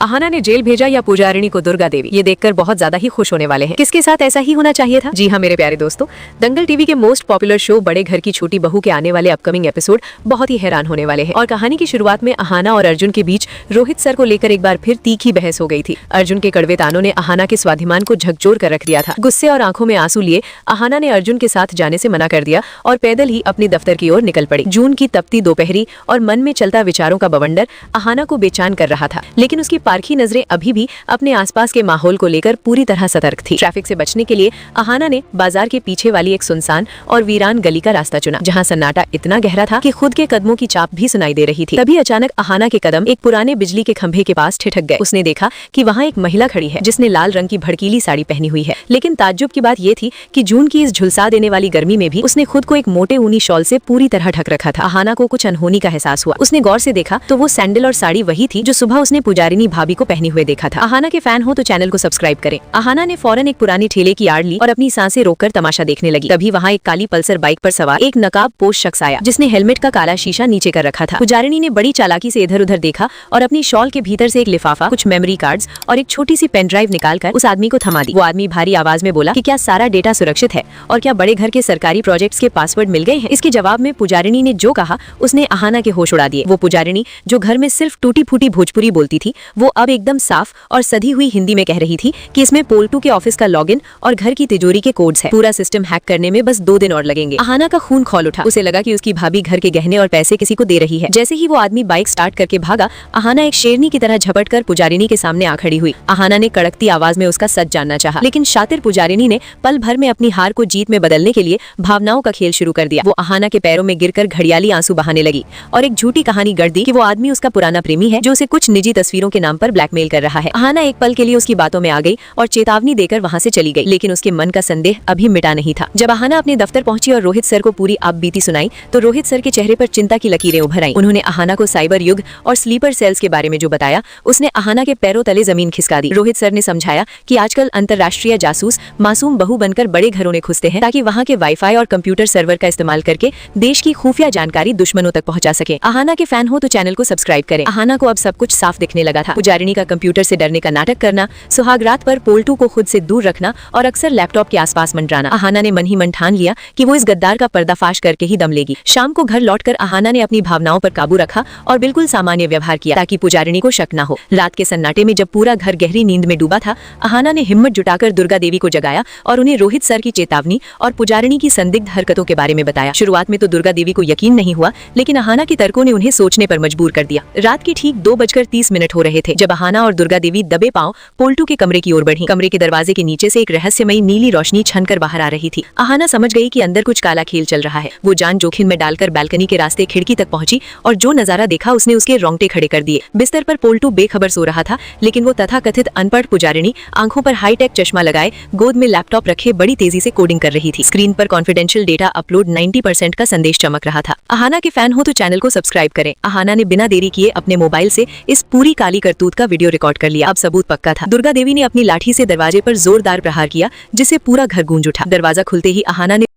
अहाना ने जेल भेजा या पुजारिनी को दुर्गा देवी, ये देखकर बहुत ज्यादा ही खुश होने वाले हैं। किसके साथ ऐसा ही होना चाहिए था? जी हाँ मेरे प्यारे दोस्तों, दंगल टीवी के मोस्ट पॉपुलर शो बड़े घर की छोटी बहू के आने वाले अपकमिंग एपिसोड बहुत ही हैरान होने वाले हैं। और कहानी की शुरुआत में अहाना और अर्जुन के बीच रोहित सर को लेकर एक बार फिर तीखी बहस हो गई थी। अर्जुन के कड़वे तानों ने अहाना के स्वाभिमान को झकझोर कर रख दिया था। गुस्से और आंखों में आंसू लिए अहाना ने अर्जुन के साथ जाने से मना कर दिया और पैदल ही अपने दफ्तर की ओर निकल पड़ी। जून की तपती दोपहरी और मन में चलता विचारों का बवंडर अहाना को बेचैन कर रहा था, लेकिन उसकी पारखी नजरें अभी भी अपने आसपास के माहौल को लेकर पूरी तरह सतर्क थी। ट्रैफिक से बचने के लिए अहाना ने बाजार के पीछे वाली एक सुनसान और वीरान गली का रास्ता चुना, जहां सन्नाटा इतना गहरा था कि खुद के कदमों की चाप भी सुनाई दे रही थी। तभी अचानक अहाना के कदम एक पुराने बिजली के खंभे के पास ठिठक गए। उसने देखा कि वहां एक महिला खड़ी है जिसने लाल रंग की भड़कीली साड़ी पहनी हुई है, लेकिन ताज्जुब की बात यह थी कि जून की इस झुलसा देने वाली गर्मी में भी उसने खुद को एक मोटे ऊनी शॉल से पूरी तरह ढक रखा था। अहाना को कुछ अनहोनी का एहसास हुआ। उसने गौर से देखा तो वो सैंडल और साड़ी वही थी जो सुबह उसने पुजारिनी भाभी को पहनी हुए देखा था। अहाना के फैन हो तो चैनल को सब्सक्राइब करें। अहाना ने फौरन एक पुरानी ठेले की आड़ ली और अपनी सांसें रोककर तमाशा देखने लगी। तभी वहाँ एक काली पल्सर बाइक पर सवार एक नकाबपोश शख्स आया जिसने हेलमेट का काला शीशा नीचे कर रखा था। पुजारिनी ने बड़ी चालाकी से इधर उधर देखा और अपनी शॉल के भीतर से एक लिफाफा, कुछ मेमोरी कार्ड्स और एक छोटी सी पेन ड्राइव निकालकर उस आदमी को थमा दी। वो आदमी भारी आवाज में बोला कि क्या सारा डेटा सुरक्षित है और क्या बड़े घर के सरकारी प्रोजेक्ट्स के पासवर्ड मिल गए हैं। इसके जवाब में पुजारिनी ने जो कहा उसने अहाना के होश उड़ा दिए। वो पुजारिनी जो घर में सिर्फ टूटी फूटी भोजपुरी बोलती थी, वो अब एकदम साफ और सधी हुई हिंदी में कह रही थी कि इसमें पोल्टू के ऑफिस का लॉगिन और घर की तिजोरी के कोड्स है। पूरा सिस्टम हैक करने में बस 2 दिन और लगेंगे। अहाना का खून खौल उठा। उसे लगा कि उसकी भाभी घर के गहने और पैसे किसी को दे रही है। जैसे ही वो आदमी बाइक स्टार्ट करके भागा, अहाना एक शेरनी की तरह झपट कर पुजारिनी के सामने आ खड़ी हुई। अहाना ने कड़कती आवाज में उसका सच जानना चाहा, लेकिन शातिर पुजारिनी ने पल भर में अपनी हार को जीत में बदलने के लिए भावनाओं का खेल शुरू कर दिया। वो अहाना के पैरों में गिरकर घड़ियाली आंसू बहाने लगी और एक झूठी कहानी गढ़ दी कि वो आदमी उसका पुराना प्रेमी है जो उसे कुछ निजी तस्वीरों के नाम पर ब्लैकमेल कर रहा है। अहाना एक पल के लिए उसकी बातों में आ गई और चेतावनी देकर वहां से चली गई, लेकिन उसके मन का संदेह अभी मिटा नहीं था। जब अहाना अपने दफ्तर पहुंची और रोहित सर को पूरी आपबीती सुनाई तो रोहित सर के चेहरे पर चिंता की लकीरें उभर आईं। उन्होंने अहाना को साइबर युग और स्लीपर सेल्स के बारे में जो बताया, उसने अहाना के पैरों तले जमीन खिसका दी। रोहित सर ने समझाया कि आजकल अंतर्राष्ट्रीय जासूस मासूम बहू बनकर बड़े घरों में घुसते हैं ताकि वहाँ के वाईफाई और कंप्यूटर सर्वर का इस्तेमाल करके देश की खुफिया जानकारी दुश्मनों तक पहुंचा सके। अहाना के फैन हो तो चैनल को सब्सक्राइब करें। अहाना को अब सब कुछ साफ दिखने लगा था। पुजारिनी का कंप्यूटर से डरने का नाटक करना, सुहागरात पर पोल्टू को खुद से दूर रखना और अक्सर लैपटॉप के आसपास मंडराना। अहाना ने मन ही मन ठान लिया कि वो इस गद्दार का पर्दाफाश करके ही दम लेगी। शाम को घर लौटकर अहाना ने अपनी भावनाओं पर काबू रखा और बिल्कुल सामान्य व्यवहार किया ताकि पुजारिनी को शक न हो। रात के सन्नाटे में जब पूरा घर गहरी नींद में डूबा था, अहाना ने हिम्मत जुटाकर दुर्गा देवी को जगाया और उन्हें रोहित सर की चेतावनी और पुजारिनी की संदिग्ध हरकतों के बारे में बताया। शुरुआत में तो दुर्गा देवी को यकीन नहीं हुआ, लेकिन अहाना के तर्कों ने उन्हें सोचने पर मजबूर कर दिया। रात के ठीक 2:30 हो रहे थे जब अहाना और दुर्गा देवी दबे पांव पोल्टू के कमरे की ओर बढ़ी। कमरे के दरवाजे के नीचे से एक रहस्यमयी नीली रोशनी छनकर बाहर आ रही थी। अहाना समझ गई कि अंदर कुछ काला खेल चल रहा है। वो जान जोखिम में डालकर बालकनी के रास्ते खिड़की तक पहुंची और जो नजारा देखा उसने उसके रोंगटे खड़े कर दिए। बिस्तर पर पोल्टू बेखबर सो रहा था, लेकिन वो तथाकथित अनपढ़ पुजारिनी आंखों पर हाईटेक चश्मा लगाए गोद में लैपटॉप रखे बड़ी तेजी से कोडिंग कर रही थी। स्क्रीन पर कॉन्फिडेंशियल डेटा अपलोड 90% का संदेश चमक रहा था। अहाना के फैन हो तो चैनल को सब्सक्राइब करें। अहाना ने बिना देरी किए अपने मोबाइल से इस पूरी काली करतूत का वीडियो रिकॉर्ड कर लिया। अब सबूत पक्का था। दुर्गा देवी ने अपनी लाठी से दरवाजे पर जोरदार प्रहार किया जिससे पूरा घर गूंज उठा। दरवाजा खुलते ही अहाना ने